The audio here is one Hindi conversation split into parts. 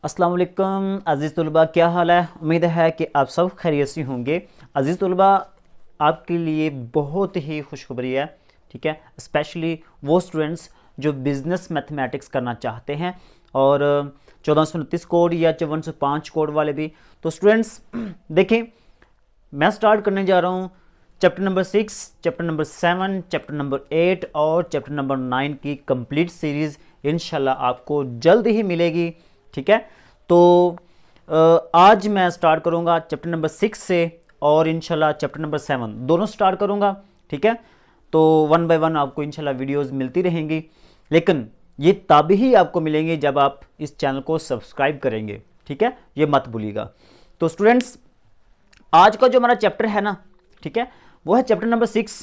अस्सलाम वालेकुम अज़ीज़ तलबा, क्या हाल है। उम्मीद है कि आप सब खैरियत से होंगे। अज़ीज़ तलबा, आपके लिए बहुत ही खुशखबरी है, ठीक है। स्पेशली वो स्टूडेंट्स जो बिज़नेस मैथमेटिक्स करना चाहते हैं और 1429 कोड या 5405 कोड वाले भी। तो स्टूडेंट्स देखें, मैं स्टार्ट करने जा रहा हूँ chapter number 6, chapter number 7, chapter number 8 और चैप्टर नंबर 9 की कंप्लीट सीरीज़ इंशाल्लाह आपको जल्द ही मिलेगी, ठीक है। तो आज मैं स्टार्ट करूँगा चैप्टर नंबर 6 से और इंशाल्लाह चैप्टर नंबर 7 दोनों स्टार्ट करूँगा, ठीक है। तो वन बाय वन आपको इंशाल्लाह वीडियोस मिलती रहेंगी, लेकिन ये तभी ही आपको मिलेंगे जब आप इस चैनल को सब्सक्राइब करेंगे, ठीक है, ये मत भूलिएगा। तो स्टूडेंट्स, आज का जो हमारा चैप्टर है ना, ठीक है, वो है चैप्टर नंबर 6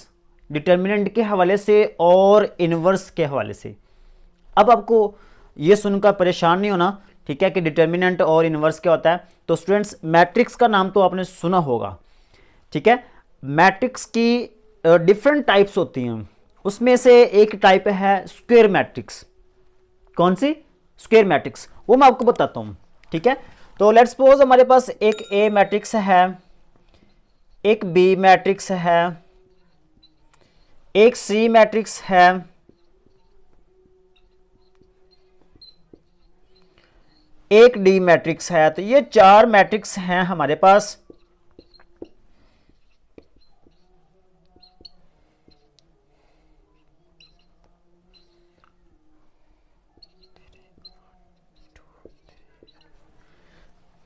डिटर्मिनेंट के हवाले से और इनवर्स के हवाले से। अब आपको ये सुनकर परेशान नहीं होना, ठीक है, कि डिटर्मिनेंट और इनवर्स क्या होता है। तो स्टूडेंट्स, मैट्रिक्स का नाम तो आपने सुना होगा, ठीक है। मैट्रिक्स की डिफरेंट टाइप्स होती हैं, उसमें से एक टाइप है स्क्वायर मैट्रिक्स। कौन सी? स्क्वायर मैट्रिक्स, वो मैं आपको बताता हूँ, ठीक है। तो लेट्स सपोज हमारे पास एक ए मैट्रिक्स है, एक बी मैट्रिक्स है, एक सी मैट्रिक्स है, एक डी मैट्रिक्स है। तो ये चार मैट्रिक्स हैं हमारे पास।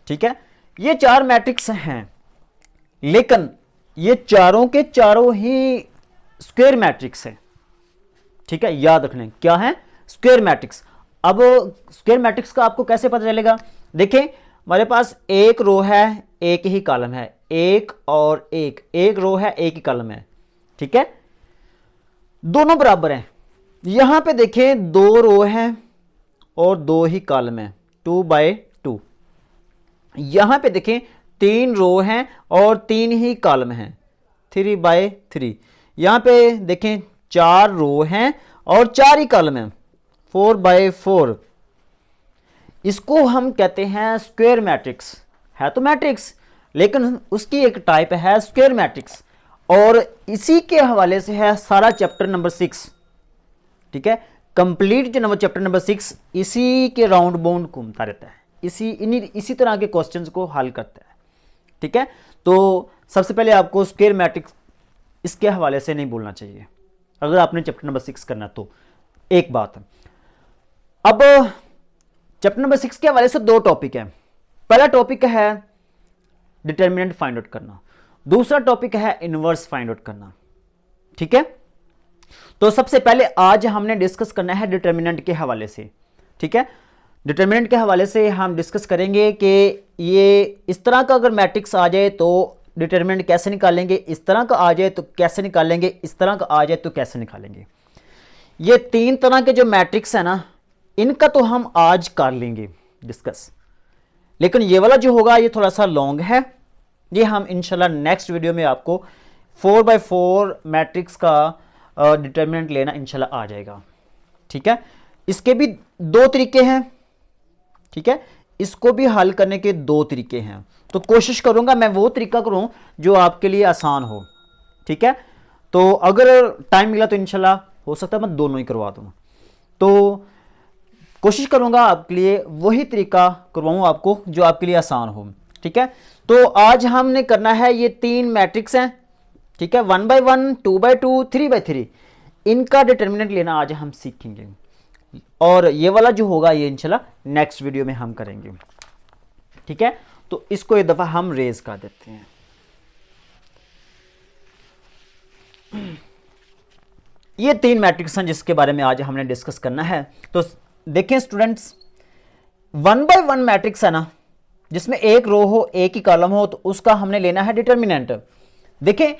ठीक है, ये चार मैट्रिक्स हैं, लेकिन ये चारों के चारों ही स्क्वायर मैट्रिक्स है, ठीक है। याद रखना क्या है, स्क्वायर मैट्रिक्स। अब स्क्वायर मैट्रिक्स का आपको कैसे पता चलेगा? देखें, हमारे पास एक रो है, एक ही कॉलम है, एक और एक रो है, एक ही कॉलम है, ठीक है, दोनों बराबर हैं। यहां पे देखें, दो रो हैं और दो ही कॉलम है, 2 बाय 2। यहां पे देखें, तीन रो हैं और तीन ही कॉलम हैं, 3 बाय 3। यहां पे देखें, चार रो हैं और चार ही कॉलम हैं, 4 बाय 4। इसको हम कहते हैं स्क्वायर मैट्रिक्स। है तो मैट्रिक्स, लेकिन उसकी एक टाइप है स्क्वायर मैट्रिक्स, और इसी के हवाले से है सारा चैप्टर नंबर 6, ठीक है। कंप्लीट जो नंबर चैप्टर नंबर 6 इसी के राउंड बाउंड घूमता रहता है, इसी तरह के क्वेश्चंस को हल करता है, ठीक है। तो सबसे पहले आपको स्क्वायर मैट्रिक्स इसके हवाले से नहीं बोलना चाहिए अगर आपने चैप्टर नंबर 6 करना। तो एक बात, अब चैप्टर नंबर 6 के हवाले से दो टॉपिक है। पहला टॉपिक है डिटर्मिनेंट फाइंड आउट करना, दूसरा टॉपिक है इनवर्स फाइंड आउट करना, ठीक है। तो सबसे पहले आज हमने डिस्कस करना है डिटर्मिनेंट के हवाले से, ठीक है। डिटर्मिनेंट के हवाले से हम डिस्कस करेंगे कि ये इस तरह का अगर मैट्रिक्स आ जाए तो डिटर्मिनेंट कैसे निकालेंगे, इस तरह का आ जाए तो कैसे निकालेंगे, इस तरह का आ जाए तो कैसे निकालेंगे। ये तीन तरह के जो मैट्रिक्स है ना, इनका तो हम आज कर लेंगे डिस्कस, लेकिन ये वाला जो होगा ये थोड़ा सा लॉन्ग है। ये हम इंशाल्लाह नेक्स्ट वीडियो में आपको 4 बाय 4 मैट्रिक्स का डिटर्मिनेंट लेना इंशाल्लाह आ जाएगा, ठीक है। इसके भी दो तरीके हैं, ठीक है, इसको भी हल करने के दो तरीके हैं। तो कोशिश करूंगा मैं वो तरीका करूं जो आपके लिए आसान हो, ठीक है। तो अगर टाइम मिला तो इंशाल्लाह हो सकता है मैं दोनों ही करवा दूं। तो कोशिश करूंगा आपके लिए वही तरीका करवाऊं आपको जो आपके लिए आसान हो, ठीक है। तो आज हमने करना है, ये तीन मैट्रिक्स हैं, ठीक है, 1 बाय 1, 2 बाय 2, 3 बाय 3। इनका डिटर्मिनेंट लेना आज हम सीखेंगे, और ये वाला जो होगा ये इंशाल्लाह नेक्स्ट वीडियो में हम करेंगे, ठीक है। तो इसको एक दफा हम रेज कर देते हैं। ये तीन मैट्रिक्स हैं जिसके बारे में आज हमने डिस्कस करना है। तो देखें स्टूडेंट्स, 1 बाय 1 मैट्रिक्स है ना, जिसमें एक रो हो एक ही कॉलम हो, तो उसका हमने लेना है डिटर्मिनेंट। देखें,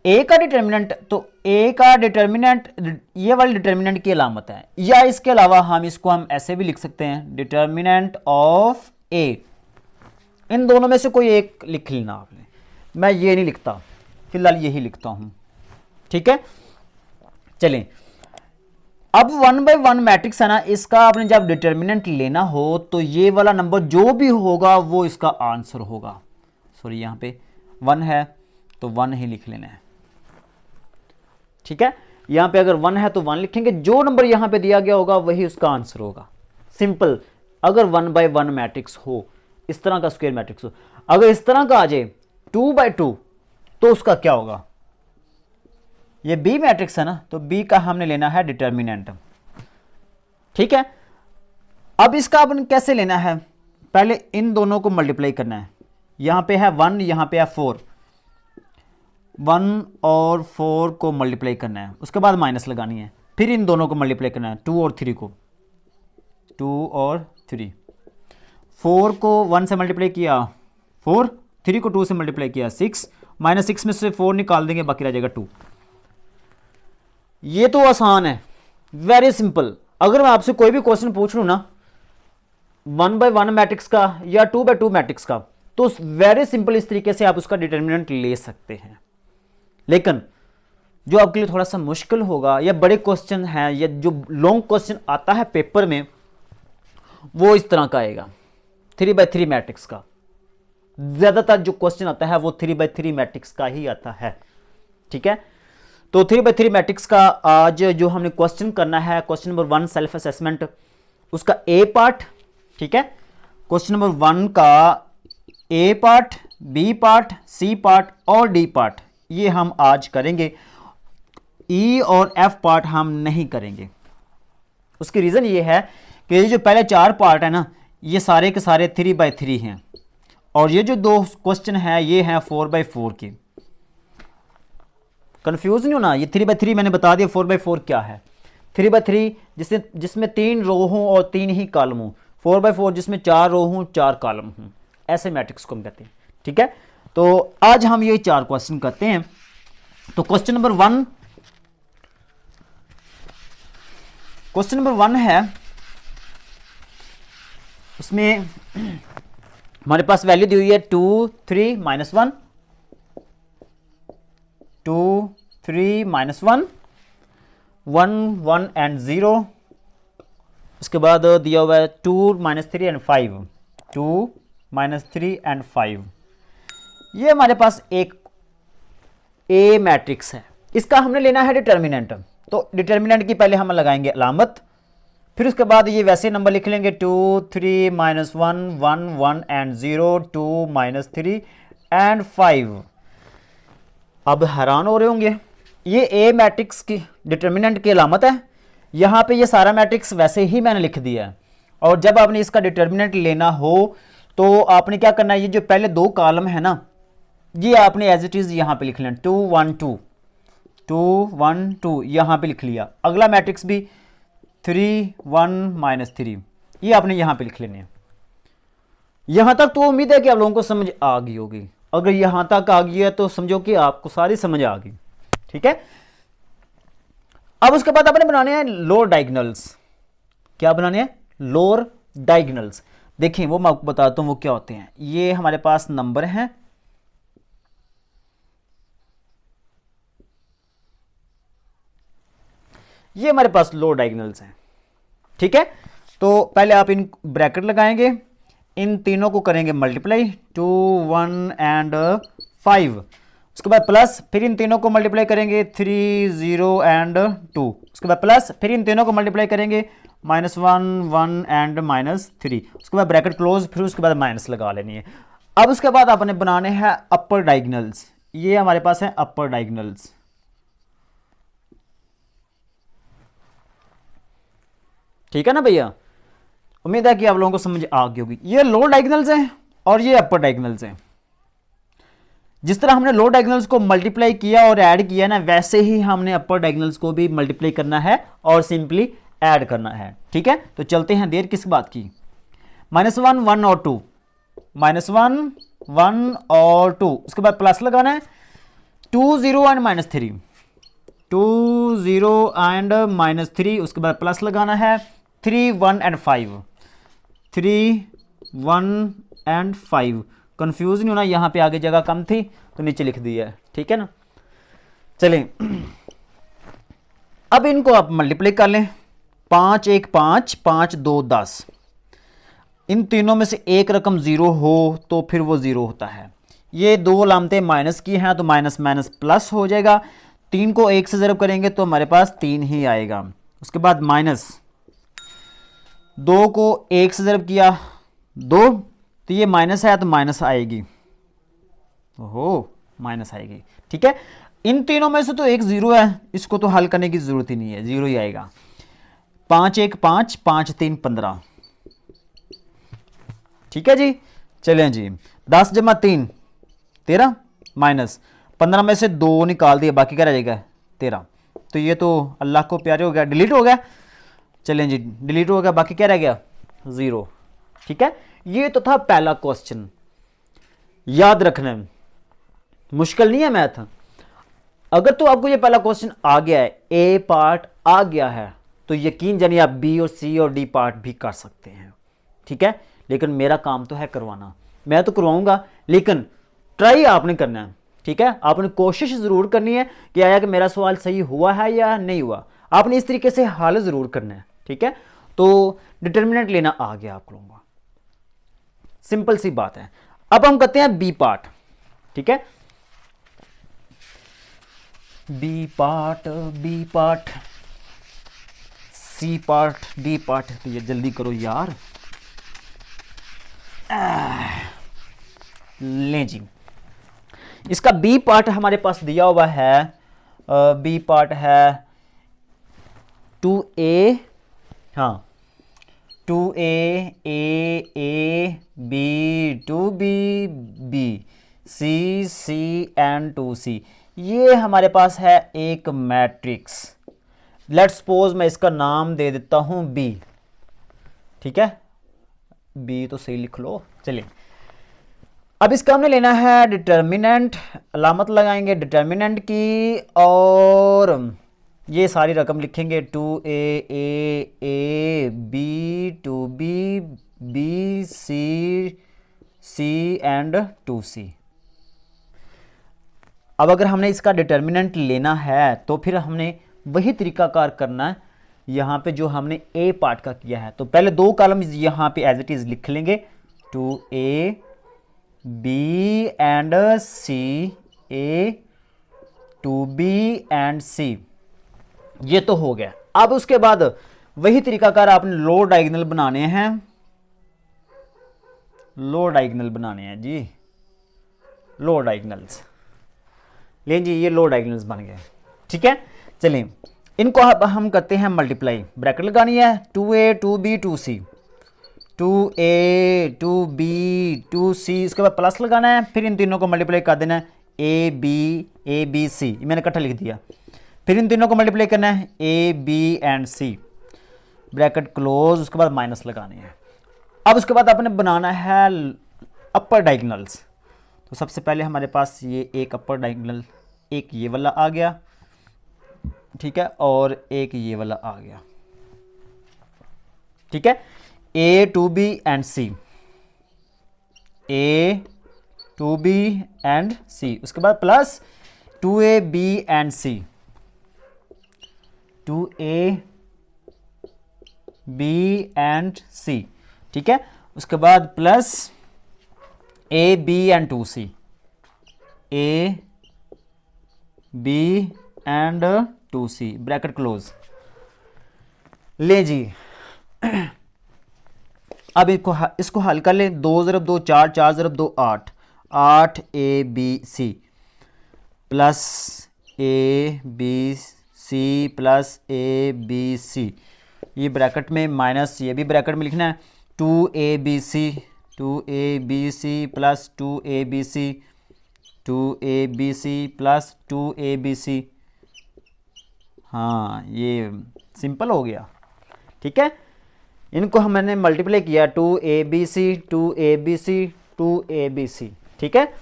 ए का डिटर्मिनेंट, तो ए का डिटर्मिनेंट ये वाली डिटर्मिनेंट की अलामत है, या इसके अलावा हम ऐसे भी लिख सकते हैं, डिटर्मिनेंट ऑफ ए। इन दोनों में से कोई एक लिख लेना आपने, मैं ये नहीं लिखता, फिलहाल यही लिखता हूं, ठीक है। चलें, अब 1/1 मैट्रिक्स है ना, इसका आपने जब डिटर्मिनेंट लेना हो तो ये वाला नंबर जो भी होगा वो इसका आंसर होगा। सॉरी यहां पे 1 है तो 1 ही लिख लेना है, ठीक है। यहां पे अगर 1 है तो 1 लिखेंगे, जो नंबर यहां पे दिया गया होगा वही उसका आंसर होगा। सिंपल। अगर 1/1 मैट्रिक्स हो, इस तरह का स्क्वायर मैट्रिक्स हो, अगर इस तरह का आ जाए 2/2 तो उसका क्या होगा? ये बी मैट्रिक्स है ना, तो बी का हमने लेना है डिटर्मिनेंट, ठीक है। अब इसका अपन कैसे लेना है? पहले इन दोनों को मल्टीप्लाई करना है। यहां पे है 1, यहां पे है 4, 1 और 4 को मल्टीप्लाई करना है, उसके बाद माइनस लगानी है, फिर इन दोनों को मल्टीप्लाई करना है, 2 और 3 को, 2 और 3, 4 को 1 से मल्टीप्लाई किया 4, 3 को 2 से मल्टीप्लाई किया 6, -6 में से 4 निकाल देंगे, बाकी रह जाएगा 2। ये तो आसान है, वेरी सिंपल। अगर मैं आपसे कोई भी क्वेश्चन पूछ लूं ना 1/1 मैट्रिक्स का या 2/2 मैट्रिक्स का, तो वेरी सिंपल इस तरीके से आप उसका डिटर्मिनेंट ले सकते हैं। लेकिन जो आपके लिए थोड़ा सा मुश्किल होगा या बड़े क्वेश्चन हैं या जो लॉन्ग क्वेश्चन आता है पेपर में, वो इस तरह का आएगा 3/3 मैट्रिक्स का। ज्यादातर जो क्वेश्चन आता है वो 3/3 मैट्रिक्स का ही आता है, ठीक है। तो 3/3 मैट्रिक्स का आज जो हमने क्वेश्चन करना है, क्वेश्चन नंबर 1 सेल्फ असेसमेंट, उसका ए पार्ट, ठीक है। क्वेश्चन नंबर 1 का A part, B part, C part और डी पार्ट ये हम आज करेंगे। ई और एफ पार्ट हम नहीं करेंगे। उसकी रीजन ये है कि ये जो पहले 4 पार्ट है ना, ये सारे के सारे 3/3 हैं, और ये जो 2 क्वेश्चन है ये हैं 4/4 के। कंफ्यूज नहीं होना, ये 3/3 मैंने बता दिया 4/4 क्या है। 3/3 जिसमें 3 रो हों और 3 ही कॉलम हों, 4/4 जिसमें 4 रो हों 4 कॉलम हों, ऐसे मैट्रिक्स को हम कहते हैं, ठीक है। तो आज हम ये 4 क्वेश्चन करते हैं। तो क्वेश्चन नंबर 1 है, उसमें हमारे पास वैल्यू दी हुई है 2 3 -1, 2 3 -1, 1 1 एंड 0, उसके बाद दिया हुआ है 2 -3 एंड 5, 2 -3 एंड 5। ये हमारे पास एक ए मैट्रिक्स है, इसका हमने लेना है डिटर्मिनेंट। तो डिटर्मिनेंट की पहले हम लगाएंगे अलामत, फिर उसके बाद ये वैसे नंबर लिख लेंगे 2 3 -1, 1 1 एंड 0, 2 -3 एंड 5। अब हैरान हो रहे होंगे, ये ए मैट्रिक्स की डिटर्मिनेंट की अलामत है। यहाँ पे ये सारा मैट्रिक्स वैसे ही मैंने लिख दिया है, और जब आपने इसका डिटर्मिनेंट लेना हो तो आपने क्या करना है, ये जो पहले 2 कॉलम है ना, ये आपने एज इट इज यहाँ पे लिख लेना, 2 1 2, 2 1 2 यहाँ पे लिख लिया। अगला मैट्रिक्स भी 3 1 -3, ये आपने यहाँ पे लिख लेने हैं। यहाँ तक तो उम्मीद है कि आप लोगों को समझ आ गई होगी। अगर यहाँ तक आ गई है तो समझो कि आपको सारी समझ आ गई, ठीक है। अब उसके बाद आपने बनाने हैं लोअर डायगोनल्स। क्या बनाने हैं? Lower diagonals. देखिए वो मैं आपको बताता हूं वो क्या होते हैं। ये हमारे पास नंबर हैं, ये हमारे पास लोअर डायगोनल्स हैं, ठीक है। तो पहले आप इन ब्रैकेट लगाएंगे, इन तीनों को करेंगे मल्टीप्लाई, 2 1 एंड 5, उसके बाद प्लस, फिर इन तीनों को मल्टीप्लाई करेंगे 3 0 एंड 2, उसके बाद प्लस, फिर इन तीनों को मल्टीप्लाई करेंगे -1 1 एंड -3, उसके बाद ब्रैकेट क्लोज, फिर उसके बाद माइनस लगा लेनी है। अब उसके बाद आपने बनाने हैं अपर डायगोनल्स। ये हमारे पास है अपर डायगोनल्स, ठीक है ना भैया। उम्मीद है कि आप लोगों को समझ आ गई होगी। ये लोअर डायगोनल्स हैं और ये अपर डायगोनल्स हैं। जिस तरह हमने लोअर डायगोनल्स को मल्टीप्लाई किया और ऐड किया ना, वैसे ही हमने अपर डायगोनल्स को भी मल्टीप्लाई करना है और सिंपली ऐड करना है, ठीक है। तो चलते हैं, देर किस बात की। -1 1 और 2, -1 1 और 2, उसके बाद प्लस लगाना है, 2 0 एंड -3, 2 0 एंड -3, उसके बाद प्लस लगाना है 3 1 एंड 5, 3 1 एंड 5। कंफ्यूज नहीं होना, यहां पे आगे जगह कम थी तो नीचे लिख दिया है, ठीक है ना। चलें अब इनको आप मल्टीप्लाई कर लें, 5 1 5, 5 2 10। इन तीनों में से एक रकम ज़ीरो हो तो फिर वो ज़ीरो होता है। ये दो अलामतें माइनस की हैं तो माइनस माइनस प्लस हो जाएगा। 3 को 1 से ज़रब करेंगे तो हमारे पास 3 ही आएगा। उसके बाद माइनस 2 को 1 से ज़रब किया 2, तो ये माइनस है तो माइनस आएगी। ओहो, माइनस आएगी। ठीक है, इन तीनों में से तो एक ज़ीरो है, इसको तो हल करने की ज़रूरत ही नहीं है, ज़ीरो ही आएगा। 5 1 5, 5 3 15। ठीक है जी, चलें जी। 10 जमा 3 13, माइनस 15 में से 2 निकाल दिए, बाकी क्या रह जाएगा 13। तो ये तो अल्लाह को प्यारे हो गया, डिलीट हो गया। चलें जी, डिलीट हो गया, बाकी क्या रह गया 0। ठीक है, ये तो था पहला क्वेश्चन। याद रखना, मुश्किल नहीं है मैथ। अगर तो आपको ये पहला क्वेश्चन आ गया है, ए पार्ट आ गया है, तो यकीन जानिए आप बी और सी और डी पार्ट भी कर सकते हैं। ठीक है, लेकिन मेरा काम तो है करवाना, मैं तो करवाऊंगा, लेकिन ट्राई आपने करना है। ठीक है, आपने कोशिश ज़रूर करनी है कि आया कि मेरा सवाल सही हुआ है या नहीं हुआ, आपने इस तरीके से हल ज़रूर करना है। ठीक है, तो डिटर्मिनेंट लेना आ गया आप लोगों को, सिंपल सी बात है। अब हम करते हैं बी पार्ट। ठीक है, B part, B part, C part, D part. तो ये जल्दी करो यार। लें जी, इसका बी पार्ट हमारे पास दिया हुआ है। बी पार्ट है 2a, हाँ 2a a b 2b b c c and 2c। ये हमारे पास है एक मैट्रिक्स। लेट्स सपोज मैं इसका नाम दे देता हूं बी। ठीक है, बी तो सही लिख लो। चलिए, अब इसका हमने लेना है डिटर्मिनेंट, अलामत लगाएंगे डिटर्मिनेंट की, और ये सारी रकम लिखेंगे 2a a b 2b b c c and 2c। अब अगर हमने इसका डिटर्मिनेंट लेना है तो फिर हमने वही तरीकाकार करना है यहाँ पे जो हमने ए पार्ट का किया है। तो पहले दो कॉलम यहाँ पे एज इट इज़ लिख लेंगे, 2a b and c, a 2b and c। ये तो हो गया। अब उसके बाद वही तरीकाकार आपने लो डायगोनल बनाने हैं, लो डायगोनल बनाने हैं जी, लो डायगोनल्स। लें जी, ये लो डायगोनल्स बन गए। ठीक है, चलिए इनको अब हम करते हैं मल्टीप्लाई। ब्रैकेट लगानी है 2a 2b 2c, 2a 2b 2c, इसके बाद प्लस लगाना है, फिर इन तीनों को मल्टीप्लाई कर देना है a b c, मैंने इकट्ठा लिख दिया। फिर इन तीनों को मल्टीप्लाई करना है a b and c, bracket close, उसके बाद माइनस लगाने हैं। अब उसके बाद आपने बनाना है अपर डायगोनल्स। तो सबसे पहले हमारे पास ये एक अपर डायगोनल, एक ये वाला आ गया। ठीक है, और एक ये वाला आ गया। ठीक है, a 2b and c, a 2b and c, उसके बाद plus 2ab and c, 2a b and c। ठीक है, उसके बाद plus a b and 2c, a b and 2c, bracket close. ले जी, अब इसको हल कर लें। 2 ज़रब 2 4, 4 ज़रब 2 8, 8 a b c plus a b c plus a b c, ये ब्रैकेट में माइनस, ये भी ब्रैकेट में लिखना है 2a b c, 2a b c plus 2a b c, 2a b c plus 2a b c। हाँ, ये सिंपल हो गया। ठीक है, इनको हमने मल्टीप्लाई किया 2abc 2abc 2abc। ठीक है,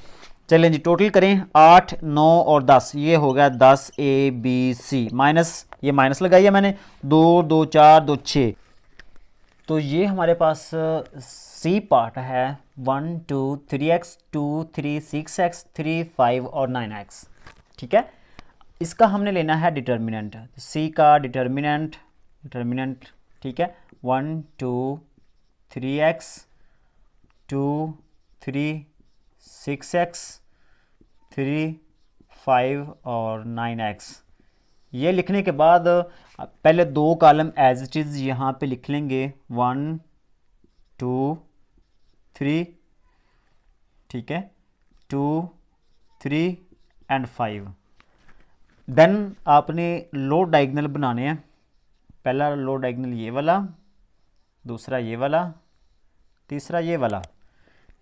चलें जी टोटल करें 8 9 और 10, ये हो गया 10abc, माइनस ये माइनस लगाई है मैंने, 2 2 4 2 6। तो ये हमारे पास सी पार्ट है 1 2 3x 2 3 6x 3 5 और 9x। ठीक है, इसका हमने लेना है डिटर्मिनेंट। सी का डिटर्मिनेंट डिटर्मिनेंट, ठीक है। 1 2 3x 2 3 6x 3 5 और 9x। ये लिखने के बाद पहले दो कॉलम एज इट इज़ यहाँ पे लिख लेंगे 1 2 3, ठीक है, 2 3 एंड 5। देन आपने लो डायगोनल बनाने हैं। पहला लो डायगोनल ये वाला, दूसरा ये वाला, तीसरा ये वाला,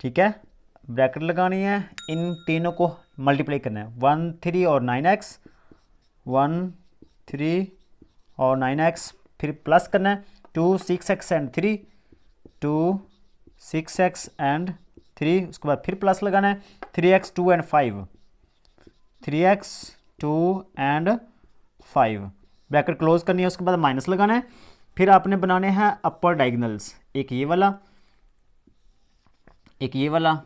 ठीक है। ब्रैकेट लगानी है, इन तीनों को मल्टीप्लाई करना है। 1 3 और 9x, 1 3 और 9x, फिर प्लस करना है 2 6x एंड 3, 2 6x एंड 3, उसके बाद फिर प्लस लगाना है 3x 2 and 5, 3x 2 and 5, bracket close करनी है। उसके बाद माइनस लगाना है। फिर आपने बनाने हैं अपर डायगोनल्स, एक ये वाला, एक ये वाला,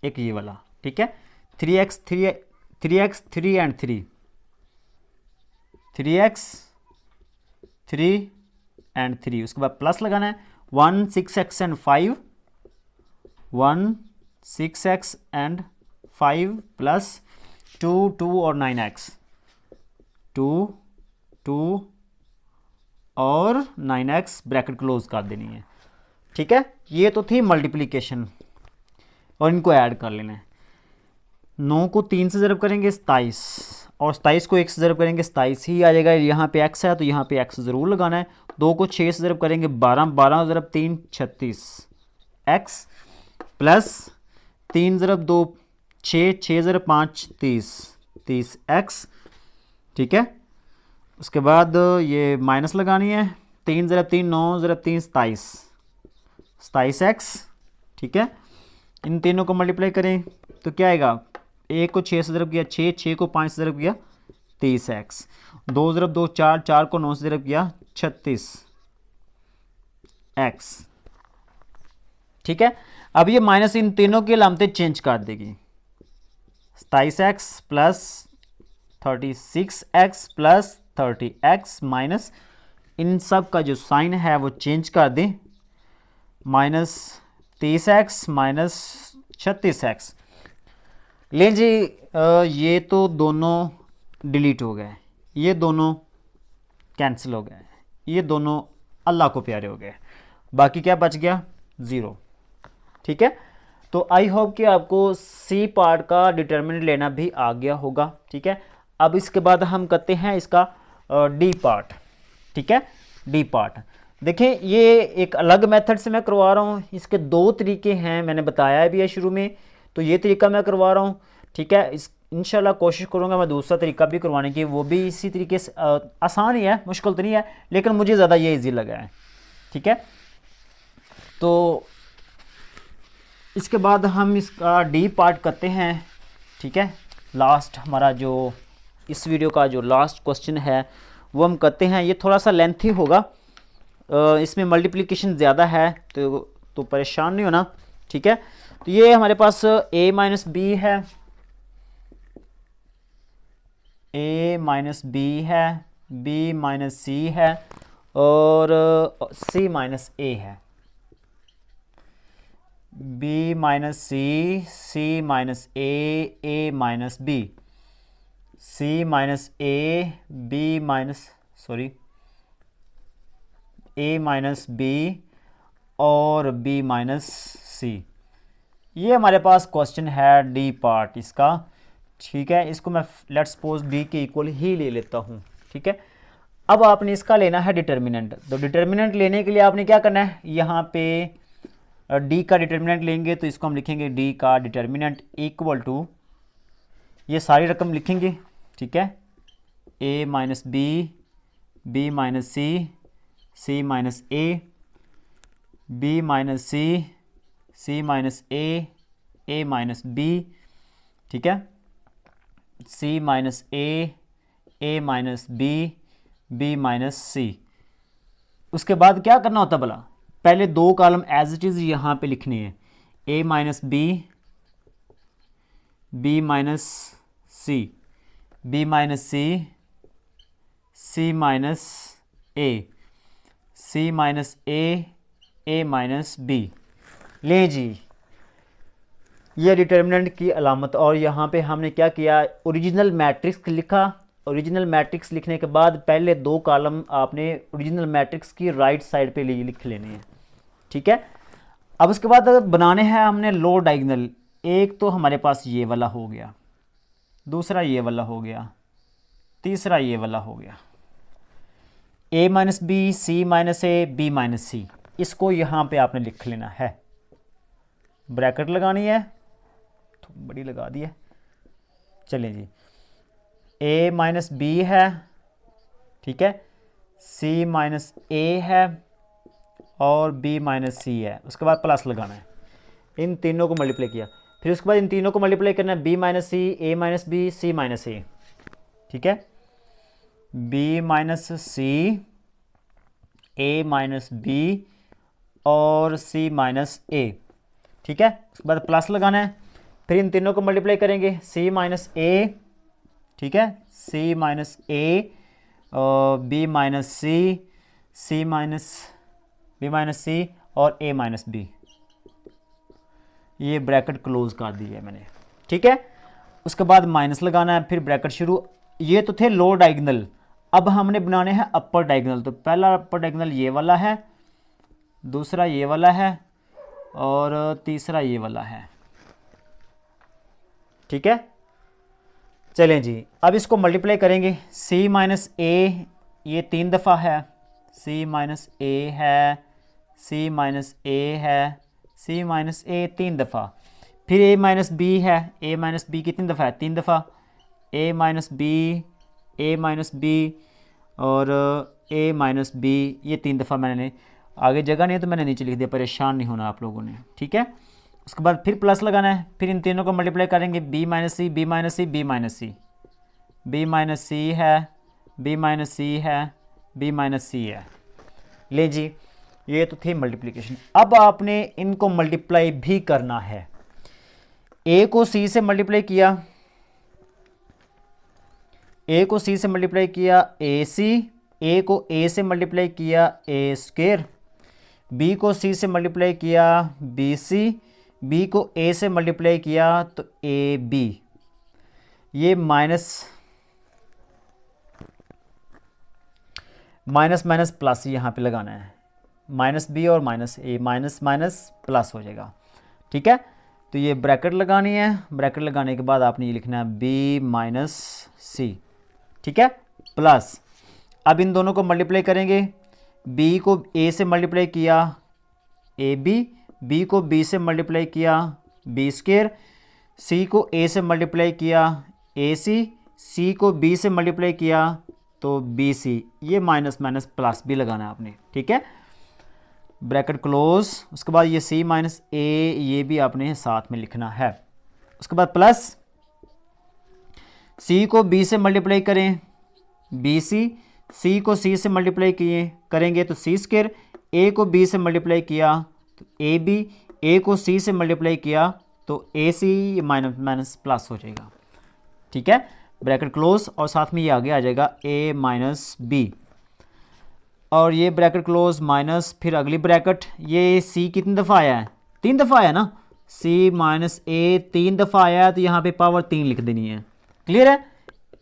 एक ये वाला, ठीक है। 3x 3 एंड 3, 3x 3 एंड 3, उसके बाद प्लस लगाना है 1 6x and 5, 1 6x and 5 plus 2 2 और 9x, 2 2 और 9x, ब्रैकेट क्लोज कर देनी है, ठीक है। ये तो थी मल्टीप्लिकेशन और इनको ऐड कर लेना है। 9 को 3 से ज़रब करेंगे 27, और 27 को 1 से ज़रब करेंगे 27 ही आ जाएगा। यहाँ पे x है तो यहाँ पे x ज़रूर लगाना है। 2 को 6 से ज़रब करेंगे 12, 12 ज़रब 3 36 x, प्लस 3 ज़रब 2 6, 6 ज़रब 5 30, 30 x, ठीक है। उसके बाद ये माइनस लगानी है, 3 ज़रब 3 9 ज़रब 3 27, 27 x, ठीक है। इन तीनों को मल्टीप्लाई करें तो क्या आएगा, 1 को 6 से ज़रब किया 6, 6 को 5 से ज़रब किया 30x, 2 ज़रब 2 4, 4 को 9 से ज़रब किया 36x, ठीक है। अब ये माइनस इन तीनों की अलामतें चेंज कर देगी, 27x plus 36x plus 30x, minus इन सब का जो साइन है वो चेंज कर दें, माइनस 30x माइनस 36x। लें जी, ये तो दोनों डिलीट हो गए, ये दोनों कैंसिल हो गए, ये दोनों अल्लाह को प्यारे हो गए, बाकी क्या बच गया 0, ठीक है। तो आई होप कि आपको सी पार्ट का डिटर्मिनेंट लेना भी आ गया होगा, ठीक है। अब इसके बाद हम करते हैं इसका डी पार्ट, ठीक है। डी पार्ट देखें, ये एक अलग मेथड से मैं करवा रहा हूँ। इसके दो तरीके हैं, मैंने बताया भी है शुरू में, तो ये तरीका मैं करवा रहा हूँ, ठीक है। इस इंशाल्लाह कोशिश करूँगा मैं दूसरा तरीका भी करवाने की, वो भी इसी तरीके से आसान ही है, मुश्किल तो नहीं है, लेकिन मुझे ज़्यादा ये ईजी लगा है, ठीक है। तो इसके बाद हम इसका डी पार्ट करते हैं, ठीक है। लास्ट हमारा जो इस वीडियो का जो लास्ट क्वेश्चन है वो हम करते हैं। ये थोड़ा सा लेंथी होगा, इसमें मल्टीप्लिकेशन ज़्यादा है, तो परेशान नहीं होना, ठीक है। तो ये हमारे पास a माइनस बी है, a माइनस बी है, b माइनस सी है और c माइनस a है, b minus C, c minus a minus b, c minus a, b minus a minus b और b माइनस c। ये हमारे पास क्वेश्चन है डी पार्ट इसका, ठीक है। इसको मैं लेट्स सपोज डी के इक्वल ही ले लेता हूँ, ठीक है। अब आपने इसका लेना है डिटर्मिनेंट। तो डिटर्मिनेंट लेने के लिए आपने क्या करना है, यहाँ पे डी का डिटर्मिनेंट लेंगे तो इसको हम लिखेंगे डी का डिटर्मिनेंट इक्वल टू, ये सारी रकम लिखेंगे, ठीक है, a minus B, B minus C, C minus A, B minus C, C minus A minus B, ठीक है, C minus A minus B minus C. उसके बाद क्या करना होता भला, पहले दो कॉलम एज इट इज़ यहाँ पे लिखने हैं, a minus B minus C, B minus C, C minus A, C minus A minus B. ले जी, ये डिटर्मिनेंट की अलामत। और यहाँ पे हमने क्या किया, ओरिजिनल मैट्रिक्स लिखा। ओरिजिनल मैट्रिक्स लिखने के बाद पहले 2 कॉलम आपने ओरिजिनल मैट्रिक्स की राइट साइड पे लिख लेने हैं, ठीक है। अब उसके बाद बनाने हैं हमने लो डायगोनल। एक तो हमारे पास ये वाला हो गया, दूसरा ये वाला हो गया, तीसरा ये वाला हो गया। ए minus B, C minus A, B minus सी, इसको यहाँ पे आपने लिख लेना है। ब्रैकेट लगानी है, तो बड़ी लगा दी है। चलिए जी, ए माइनस बी है, ठीक है, सी माइनस ए है और बी माइनस सी है। उसके बाद प्लस लगाना है, इन तीनों को मल्टीप्लाई किया। फिर उसके बाद इन तीनों को मल्टीप्लाई करना है, बी माइनस सी, ए माइनस बी, सी माइनस ए, ठीक है। बी माइनस सी, ए माइनस बी और सी माइनस ए, ठीक है। उसके बाद प्लस लगाना है, फिर इन तीनों को मल्टीप्लाई करेंगे, सी माइनस ए, ठीक है, सी माइनस ए और B minus C, C minus B minus सी और ए माइनस बी। ये ब्रैकेट क्लोज कर दी है मैंने, ठीक है। उसके बाद माइनस लगाना है, फिर ब्रैकेट शुरू। ये तो थे लो डायगोनल, अब हमने बनाने हैं अपर डायगोनल। तो पहला अपर डायगोनल ये वाला है, दूसरा ये वाला है और तीसरा ये वाला है, ठीक है। चलें जी, अब इसको मल्टीप्लाई करेंगे। सी माइनस ए ये 3 दफ़ा है, सी माइनस ए है, सी माइनस ए है, सी माइनस ए 3 दफ़ा। फिर ए माइनस बी है, ए माइनस बी कितनी दफ़ा है, 3 दफ़ा। ए माइनस बी, ए माइनस बी और ए माइनस बी, ये 3 दफ़ा। मैंने आगे जगह नहीं है तो मैंने नीचे लिख दिया, परेशान नहीं होना आप लोगों ने, ठीक है। उसके बाद फिर प्लस लगाना है, फिर इन तीनों को मल्टीप्लाई करेंगे, B minus C, B minus C, B minus C, B minus C है, बी माइनस सी है, बी माइनस सी है। ले जी, ये तो थी मल्टीप्लिकेशन। अब आपने इनको मल्टीप्लाई भी करना है। ए को सी से मल्टीप्लाई किया, ए को सी से मल्टीप्लाई किया, ए सी, ए को ए से मल्टीप्लाई किया, ए स्क्वायर, बी को सी से मल्टीप्लाई किया, बी सी, बी को ए से मल्टीप्लाई किया तो ए बी। ये माइनस माइनस माइनस प्लस यहाँ पे लगाना है, माइनस बी और minus A, minus minus plus हो जाएगा, ठीक है। तो ये ब्रैकेट लगानी है, ब्रैकेट लगाने के बाद आपने ये लिखना है बी माइनस सी, ठीक है, प्लस। अब इन दोनों को मल्टीप्लाई करेंगे, बी को ए से मल्टीप्लाई किया ए बी, बी को बी से मल्टीप्लाई किया बी स्क्वायर, सी को ए से मल्टीप्लाई किया ए सी, सी को बी से मल्टीप्लाई किया तो बी सी। ये माइनस माइनस प्लस भी लगाना है आपने, ठीक है, ब्रैकेट क्लोज। उसके बाद ये सी माइनस ए, ये भी आपने साथ में लिखना है। उसके बाद प्लस, सी को बी से मल्टीप्लाई करें बी सी, सी को सी से मल्टीप्लाई किए करेंगे तो सी स्क्वायर, ए को बी से मल्टीप्लाई किया तो ए बी, ए को सी से मल्टीप्लाई किया तो ए सी, माइनस माइनस प्लस हो जाएगा, ठीक है, ब्रैकेट क्लोज। और साथ में ये आगे आ जाएगा ए माइनस बी और ये ब्रैकेट क्लोज माइनस, फिर अगली ब्रैकेट। ये सी कितनी दफ़ा आया है, 3 दफ़ा आया ना, सी माइनस ए 3 दफ़ा आया है तो यहाँ पे पावर 3 लिख देनी है, क्लियर है।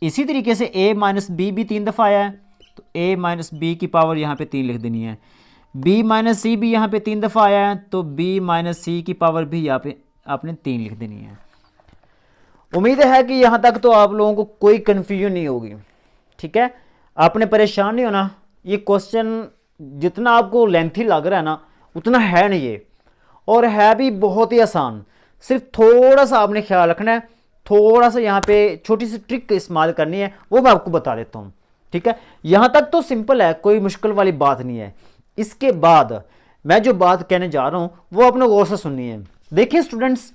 इसी तरीके से ए माइनस बी भी 3 दफ़ा आया है तो ए माइनस बी की पावर यहाँ पे 3 लिख देनी है। बी माइनस सी भी यहाँ पे 3 दफ़ा आया है तो बी माइनस सी की पावर भी यहाँ पे आपने 3 लिख देनी है। उम्मीद है कि यहाँ तक तो आप लोगों को कोई कन्फ्यूजन नहीं होगी, ठीक है, आपने परेशान नहीं होना। ये क्वेश्चन जितना आपको लेंथी लग रहा है ना उतना है नहीं ये, और है भी बहुत ही आसान। सिर्फ थोड़ा सा आपने ख्याल रखना है, थोड़ा सा यहाँ पे छोटी सी ट्रिक इस्तेमाल करनी है, वो मैं आपको बता देता हूँ, ठीक है। यहाँ तक तो सिंपल है, कोई मुश्किल वाली बात नहीं है। इसके बाद मैं जो बात कहने जा रहा हूँ वो आपने गौर से सुननी है। देखिए स्टूडेंट्स,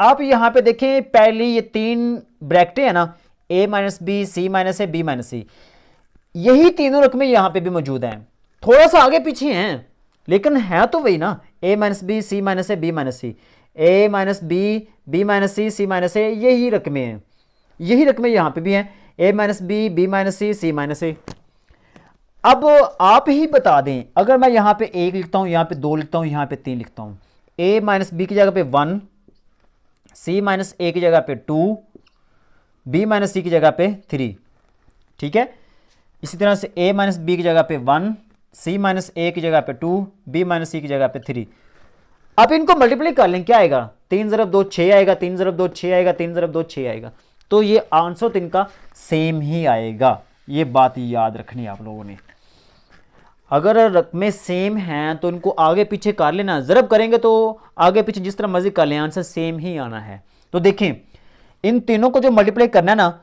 आप यहाँ पे देखें, पहली ये 3 ब्रैकेटें है ना, ए minus B, C minus A, B minus सी, यही तीनों रकमें यहाँ पे भी मौजूद हैं। थोड़ा सा आगे पीछे हैं लेकिन है तो वही ना, ए minus B, C minus A, B minus C, A minus B, B minus C, C minus ए, यही रकमें हैं, यही रकमें यहाँ पे भी हैं, ए minus B, B minus C, C minus ए। अब आप ही बता दें, अगर मैं यहां पे 1 लिखता हूं, यहां पे 2 लिखता हूं, यहां पे 3 लिखता हूं, a माइनस बी की जगह पे 1, c माइनस ए की जगह पे 2, b माइनस सी की जगह पे 3, ठीक है। इसी तरह से a माइनस बी की जगह पे 1, c माइनस ए की जगह पे 2, b माइनस सी की जगह पे 3। अब इनको मल्टीप्लाई कर लें, क्या आएगा, 3 ज़रब 2 6 आएगा, 3 ज़रब 2 6 आएगा, 3 ज़रब 2 6 आएगा। तो ये आंसर तो इनका सेम ही आएगा, ये बात याद रखनी है आप लोगों ने। अगर रकमें सेम हैं तो इनको आगे पीछे कर लेना, ज़रब करेंगे तो आगे पीछे जिस तरह मर्जी कर लें, आंसर सेम ही आना है। तो देखें, इन तीनों को जो मल्टीप्लाई करना है ना,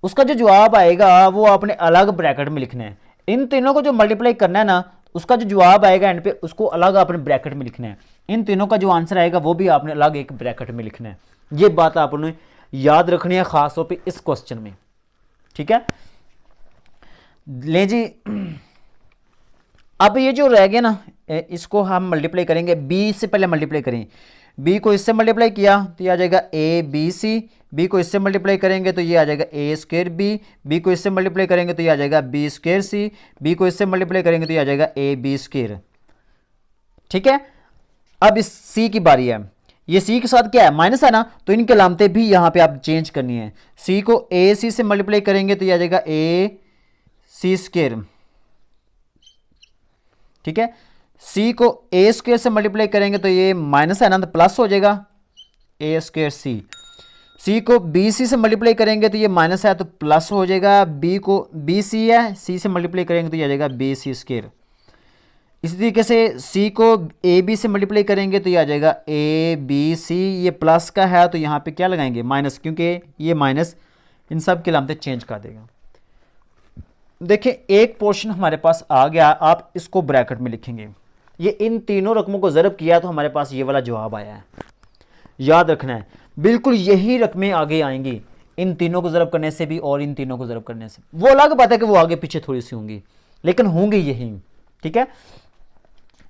उसका जो जवाब आएगा वो आपने अलग ब्रैकेट में लिखना है। इन तीनों को जो मल्टीप्लाई करना है ना, उसका जो जवाब आएगा एंड पे, उसको अलग आपने ब्रैकेट में लिखना है। इन तीनों का जो आंसर आएगा वो भी आपने अलग एक ब्रैकेट में लिखना है। ये बात आपने याद रखनी है खास तौर पे इस क्वेश्चन में, ठीक है। ले जी, अब ये जो रह गया ना, इसको हम मल्टीप्लाई करेंगे, बी से पहले मल्टीप्लाई करें। बी को इससे मल्टीप्लाई किया तो ये आ जाएगा ए बी सी, बी को इससे मल्टीप्लाई करेंगे तो ये आ जाएगा ए स्क्वायर बी, बी को इससे मल्टीप्लाई करेंगे तो ये आ जाएगा बी स्क्वायर सी, बी को इससे मल्टीप्लाई करेंगे तो ये आ जाएगा ए बी स्क्वायर, ठीक है। अब इस सी की बारी है, ये सी के साथ क्या है, माइनस है ना, तो इनके अलामतें भी यहाँ पे आप चेंज करनी है। सी को ए सी से मल्टीप्लाई करेंगे तो ये आ जाएगा ए सी स्क्वायर, ठीक है। सी को ए स्क्वायर से मल्टीप्लाई करेंगे तो ये माइनस है ना, तो प्लस हो जाएगा ए स्क्वायर सी। सी को बी सी से मल्टीप्लाई करेंगे तो ये माइनस है तो प्लस हो जाएगा, बी को बी सी है, सी से मल्टीप्लाई करेंगे तो ये आ जाएगा बी सी स्क्वायर। इसी तरीके से सी को ए बी से मल्टीप्लाई करेंगे तो ये आ जाएगा ए बी सी, ये प्लस का है तो यहाँ पे क्या लगाएंगे, माइनस, क्योंकि ये माइनस इन सब के अलामतें चेंज कर देगा। देखिए, एक पोर्शन हमारे पास आ गया, आप इसको ब्रैकेट में लिखेंगे। ये इन तीनों रकमों को ज़रब किया तो हमारे पास ये वाला जवाब आया है, याद रखना है। बिल्कुल यही रकमें आगे आएंगी, इन तीनों को ज़रब करने से भी और इन तीनों को ज़रब करने से। वो अलग बात है कि वो आगे पीछे थोड़ी सी होंगी, लेकिन होंगी यही, ठीक है।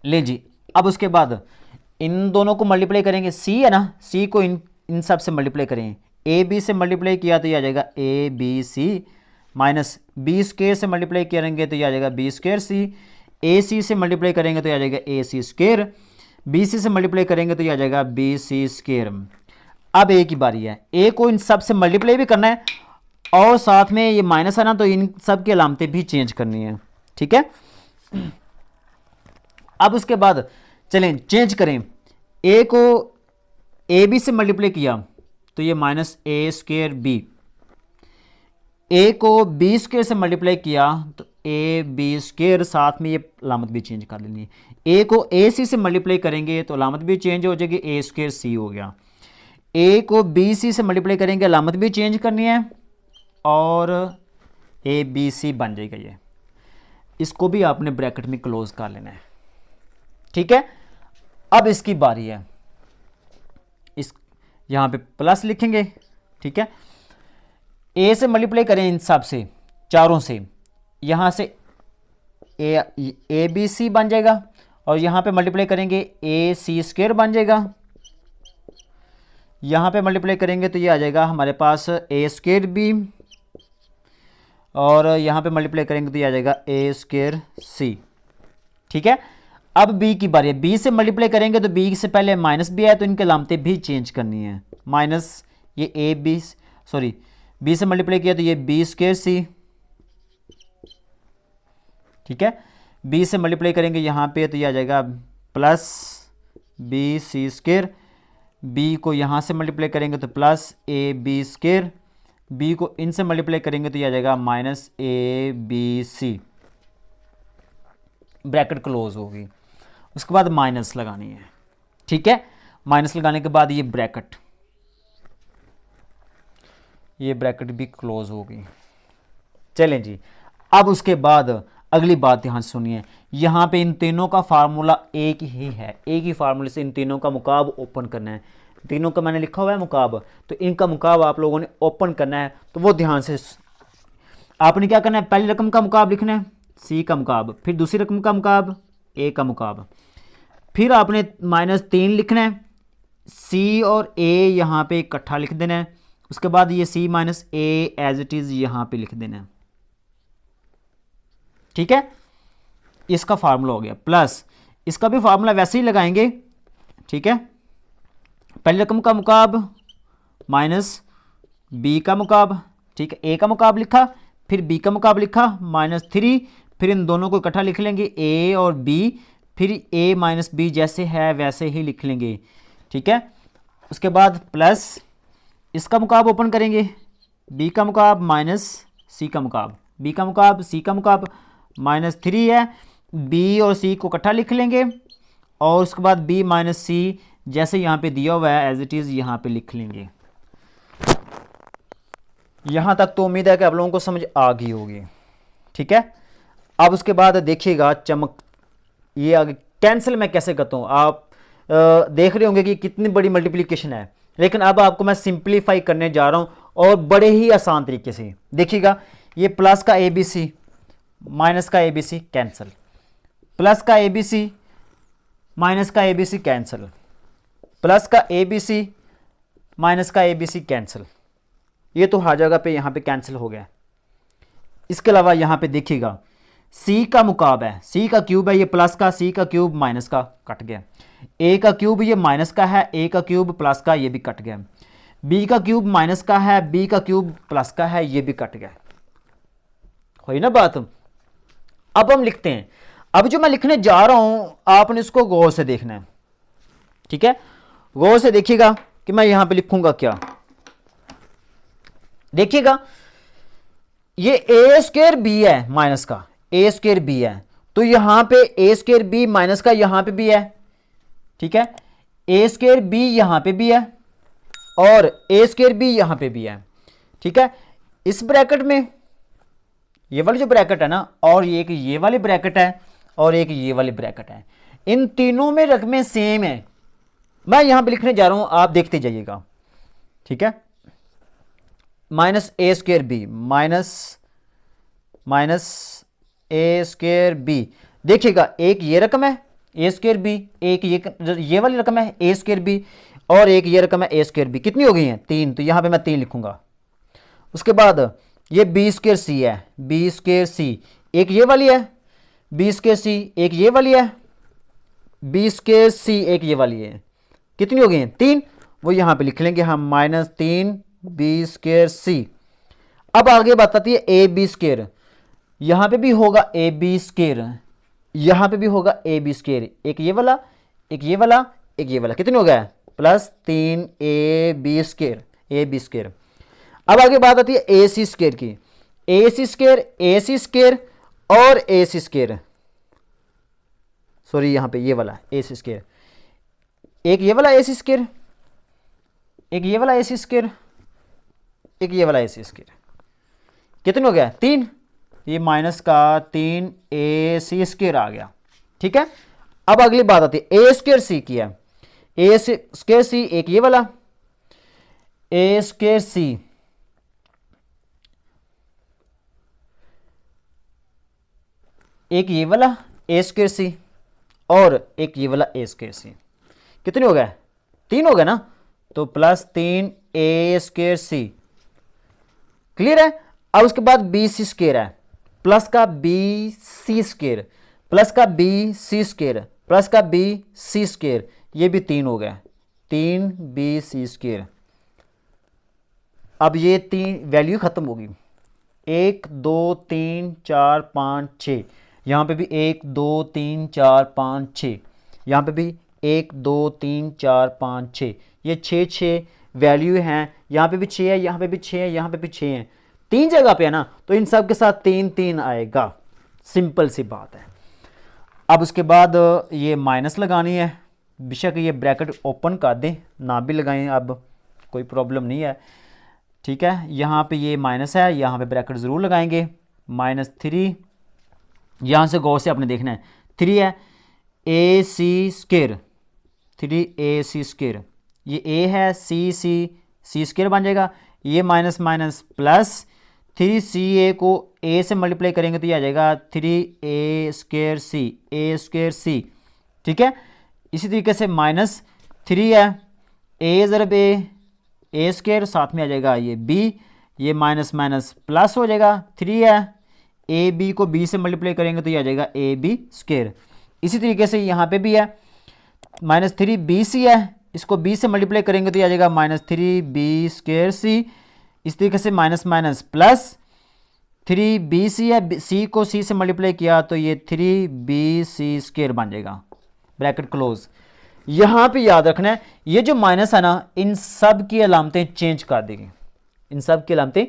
ले जी, अब उसके बाद इन दोनों को मल्टीप्लाई करेंगे, सी है ना, सी को इन सब से मल्टीप्लाई करें। ए बी से मल्टीप्लाई किया तो ये आ जाएगा A B C, minus B square से मल्टीप्लाई करेंगे तो ये आ जाएगा बी स्क्वायर सी, ए सी से मल्टीप्लाई करेंगे तो ये आ जाएगा ए सी स्क्वायर, बी सी से मल्टीप्लाई करेंगे तो ये आ जाएगा बी सी स्क्वायर। अब ए की बारी है, ए को इन सब से मल्टीप्लाई भी करना है और साथ में ये माइनस है ना, तो इन सब की अलामतें भी चेंज करनी है, ठीक है। अब उसके बाद चलें चेंज करें, ए को ए बी से मल्टीप्लाई किया तो ये माइनस ए स्क्वायर बी, ए को बी स्क्वायर से मल्टीप्लाई किया तो ए बी स्क्वायर, साथ में ये अलामत भी चेंज कर लेनी है। ए को ए सी से मल्टीप्लाई करेंगे तो अलामत भी चेंज हो जाएगी, ए स्क्वायर सी हो गया। ए को बी सी से मल्टीप्लाई करेंगे, अलामत भी चेंज करनी है और ए बी सी बन जाएगा ये। इसको भी आपने ब्रैकेट में क्लोज कर लेना है, ठीक है। अब इसकी बारी है, इस यहाँ पे प्लस लिखेंगे, ठीक है। ए से मल्टीप्लाई करें इन सब से, चारों से, यहाँ से ए बी सी बन जाएगा और यहाँ पे मल्टीप्लाई करेंगे ए सी स्क्वायर बन जाएगा, यहाँ पे मल्टीप्लाई करेंगे तो ये आ जाएगा हमारे पास ए स्क्वायर बी और यहाँ पे मल्टीप्लाई करेंगे तो ये आ जाएगा ए स्क्वायर सी, ठीक है। अब बी की बारी है, बी से मल्टीप्लाई करेंगे तो बी से पहले माइनस बी है तो इनके अलामतें भी चेंज करनी है। माइनस ये ए बी, सॉरी बी से मल्टीप्लाई किया तो ये बी स्क्वायर सी, ठीक है। बी से मल्टीप्लाई करेंगे यहाँ पे तो ये आ जाएगा plus B C square, B को यहाँ से मल्टीप्लाई करेंगे तो plus A B square, B को इनसे मल्टीप्लाई करेंगे तो ये आ जाएगा minus A B C, bracket close होगी। उसके बाद माइनस लगानी है, ठीक है। माइनस लगाने के बाद ये ब्रैकेट भी क्लोज होगी। चलें जी, अब उसके बाद अगली बात ध्यान सुनिए, यहाँ पे इन तीनों का फार्मूला एक ही है, एक ही फार्मूले से इन तीनों का मुकाब ओपन करना है। तीनों का मैंने लिखा हुआ है मुकाब, तो इनका मुकाब आप लोगों ने ओपन करना है। तो वो ध्यान से आपने क्या करना है, पहली रकम का मुकाब लिखना है सी का मुकाब, फिर दूसरी रकम का मुकाब ए का मुकाब, फिर आपने -3 लिखना है, सी और ए यहाँ पे इकट्ठा लिख देना है। उसके बाद ये C minus A as it is यहाँ पे लिख देना है, ठीक है। इसका फार्मूला हो गया, प्लस इसका भी फार्मूला वैसे ही लगाएंगे, ठीक है। पहली रकम का मुकाब माइनस बी का मुकाब, ठीक है, ए का मुकाब लिखा, फिर बी का मुकाब लिखा -3, फिर इन दोनों को इकट्ठा लिख लेंगे ए और बी, फिर ए माइनस बी जैसे है वैसे ही लिख लेंगे, ठीक है। उसके बाद प्लस इसका मुकाब ओपन करेंगे, बी का मुकाब माइनस सी का मुकाब, बी का मुकाब सी का मुकाब -3 है, बी और सी को इकट्ठा लिख लेंगे और उसके बाद बी माइनस सी जैसे यहाँ पे दिया हुआ है एज इट इज़ यहाँ पे लिख लेंगे। यहाँ तक तो उम्मीद है कि आप लोगों को समझ आ गई होगी, ठीक है। अब उसके बाद देखिएगा चमक, ये आगे कैंसिल मैं कैसे करता हूँ। आप देख रहे होंगे कि कितनी बड़ी मल्टीप्लिकेशन है, लेकिन अब आपको मैं सिंप्लीफाई करने जा रहा हूँ और बड़े ही आसान तरीके से। देखिएगा ये प्लस का ए बी सी माइनस का A B C cancel, plus का ए बी सी माइनस का A B C cancel, plus का ए बी सी माइनस का ए बी सी कैंसिल, ये तो हर जगह पे यहाँ पे कैंसिल हो गया। इसके अलावा यहाँ पे देखिएगा सी का मुकाब है, सी का क्यूब है, ये प्लस का, सी का क्यूब माइनस का कट गया, ए का क्यूब ये माइनस का है, ए का क्यूब प्लस का, ये भी कट गया, बी का क्यूब माइनस का है, बी का क्यूब प्लस का है, ये भी कट गया, हुई ना बात। अब हम लिखते हैं, अब जो मैं लिखने जा रहा हूं आपने इसको गौर से देखना है, ठीक है। गौर से देखिएगा कि मैं यहां पे लिखूंगा क्या। देखिएगा ये ए स्क्वायर बी है माइनस का, ए स्क्वायर बी है, तो यहां पे ए स्क्वायर बी माइनस का यहां पे भी है, ठीक है, ए स्क्वायर बी यहां पे भी है और ए स्क्वायर बी यहां पे भी है, ठीक है। इस ब्रैकेट में ये वाली जो ब्रैकेट है ना, और ये एक ये वाली ब्रैकेट है और एक ये वाली ब्रैकेट है, इन तीनों में रकमें सेम है। मैं यहां पे लिखने जा रहा हूं, आप देखते जाइएगा, ठीक है। माइनस ए स्क्वायर बी माइनस ए स्क्वायर बी, देखिएगा एक ये रकम है ए स्क्वायर बी, एक ये वाली रकम है ए स्क्वायर बी और एक ये रकम है ए स्क्वायर बी, कितनी हो गई है 3, तो यहां पे मैं 3 लिखूंगा। उसके बाद ये बी स्क्वायर सी है, बी स्क्वायर सी एक ये वाली है, बी स्क्वायर सी एक ये वाली है, बी स्क्वायर सी एक ये वाली है, कितनी हो गई है 3, वो यहां पे लिख लेंगे हम -3 बी स्क्वायर सी। अब आगे बात आती है ए बी स्क्वायर, यहां पे भी होगा ए बी स्क्वायर, यहां पे भी होगा ए बी स्क्वायर, एक ये वाला एक ये वाला एक ये वाला, कितने हो गया +3 A B square, A B square. अब आगे बात आती है ए सी स्क्वायर की, ए सी स्क्वायर, ए सी स्क्वायर और ए सी स्क्वायर, सॉरी यहां पे ये वाला ए सी स्क्वायर, एक ये वाला ए सी स्क्वायर, एक ये वाला ए सी स्क्वायर, एक ये वाला ए सी स्क्वायर, कितने हो गया 3, ये माइनस का 3 ए सी स्क्वायर आ गया, ठीक है। अब अगली बात आती है ए स्क्वायर सी की है, ए स्क्वायर सी एक ये वाला ए स्क्वायर सी, एक ये वाला ए स्क्वायर सी और एक ये वाला ए स्क्वायर सी, कितने हो गए 3 हो गए ना, तो +3 ए स्क्वायर सी, क्लियर है। अब उसके बाद बी सी स्क्वायर है, प्लस का बी सी स्क्वायर, प्लस का बी सी स्क्वायर, प्लस का बी सी स्क्वायर, ये भी 3 हो गया 3 बी सी स्क्वायर। अब ये 3 वैल्यू खत्म होगी, 1 2 3 4 5 6, यहाँ पे भी 1 2 3 4 5 6, यहाँ पे भी 1 2 3 4 5 6, ये 6 वैल्यू हैं, यहाँ पे भी 6 है, यहाँ पे भी 6 है, यहाँ पे भी 6 है, 3 जगह पे है ना, तो इन सब के साथ 3 3 आएगा, सिंपल सी बात है। अब उसके बाद ये माइनस लगानी है, बेशक ये ब्रैकेट ओपन कर दें ना भी लगाएं, अब कोई प्रॉब्लम नहीं है, ठीक है। यहाँ पे ये माइनस है, यहाँ पे ब्रैकेट ज़रूर लगाएंगे, -3, यहाँ से गौर से आपने देखना है 3 है, ए सी स्क्वायर 3 ए सी स्क्वायर, ये ए है, सी सी स्क्वायर बन जाएगा, ये माइनस माइनस प्लस 3 सी ए को ए से मल्टीप्लाई करेंगे तो ये आ जाएगा 3 ए स्क्वायर सी, ठीक है। इसी तरीके से -3 है, ए ज़रब ए स्क्वायर, साथ में आ जाएगा ये बी, ये माइनस माइनस प्लस हो जाएगा, 3 है, ए बी को बी से मल्टीप्लाई करेंगे तो ये आ जाएगा ए बी स्क्वायर। इसी तरीके से यहाँ पे भी है -3bc है, इसको b से मल्टीप्लाई करेंगे तो ये आ जाएगा -3b स्क्वायर सी। इस तरीके से माइनस माइनस प्लस 3bc है, c को c से मल्टीप्लाई किया तो ये 3bc स्क्वायर बन जाएगा, ब्रैकेट क्लोज। यहाँ पे याद रखना है ये जो माइनस है ना, इन सब की अलामतें चेंज कर देगी, इन सब की अलामतें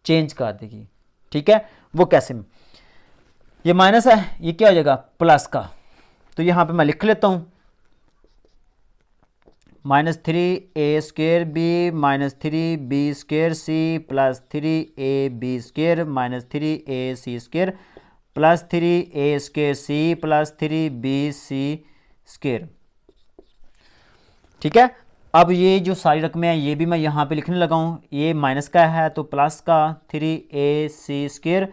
चेंज कर देगी, ठीक है। वो कैसे? ये माइनस है, ये क्या हो जाएगा प्लस का, तो यहाँ पे मैं लिख लेता हूँ -3a square B -3b square C plus 3ab square -3ac square plus 3a square C plus 3bc square, ठीक है। अब ये जो सारी रकमें हैं ये भी मैं यहाँ पे लिखने लगा हूँ, ये माइनस का है तो प्लस का 3ac स्क्वायर,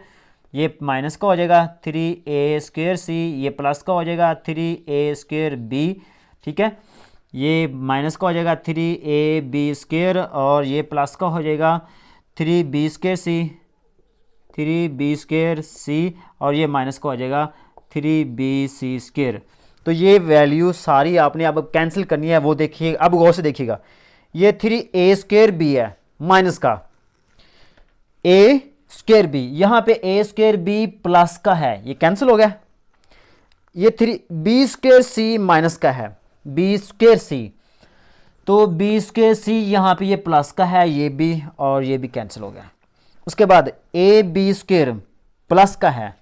ये माइनस का हो जाएगा 3a स्क्वायर सी, ये प्लस का हो जाएगा 3a स्क्वायर बी, ठीक है। ये माइनस का हो जाएगा 3ab स्क्वायर और ये प्लस का हो जाएगा 3b स्क्वायर सी, 3b स्क्वायर सी और ये माइनस का हो जाएगा 3bc स्क्वायर। तो ये वैल्यू सारी आपने अब कैंसिल करनी है, वो देखिए, अब गौर से देखिएगा, ये 3a स्क्वायर बी है माइनस का a स्क्वायर बी, यहाँ पे a स्क्वायर बी प्लस का है, ये कैंसिल हो गया। ये 3b स्क्वायर सी माइनस का है, b स्क्वायर सी, तो b स्क्वायर सी यहाँ पे ये प्लस का है, ये भी और ये भी कैंसिल हो गया। उसके बाद ए बी स्क्वायर प्लस का है,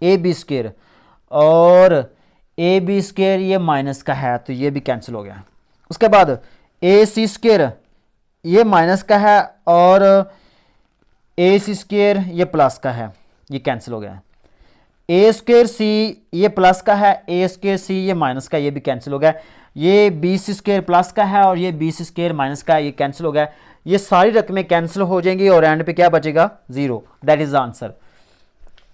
ए बी स्क्वायर, और ए बी स्क्वायर ये माइनस का है तो ये भी कैंसिल हो गया। उसके बाद ए सी स्क्वायर ये माइनस का है और ए सी स्क्वायर ये प्लस का है, ये कैंसिल हो गया। ए स्क्वायर सी ये प्लस का है, ए स्क्वायर सी ये माइनस का, ये भी कैंसिल हो गया। ये बी सी स्क्वायर प्लस का है और ये बी सी स्क्वायर माइनस का है, ये कैंसिल हो गया। ये सारी रकमें कैंसिल हो जाएंगी और एंड पे क्या बचेगा 0, दैट इज द आंसर।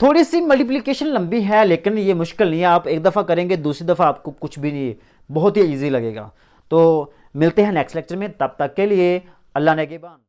थोड़ी सी मल्टीप्लिकेशन लंबी है लेकिन ये मुश्किल नहीं है, आप एक दफ़ा करेंगे दूसरी दफ़ा आपको कुछ भी नहीं, बहुत ही ईजी लगेगा। तो मिलते हैं नेक्स्ट लेक्चर में, तब तक के लिए अल्लाह नेगेबान।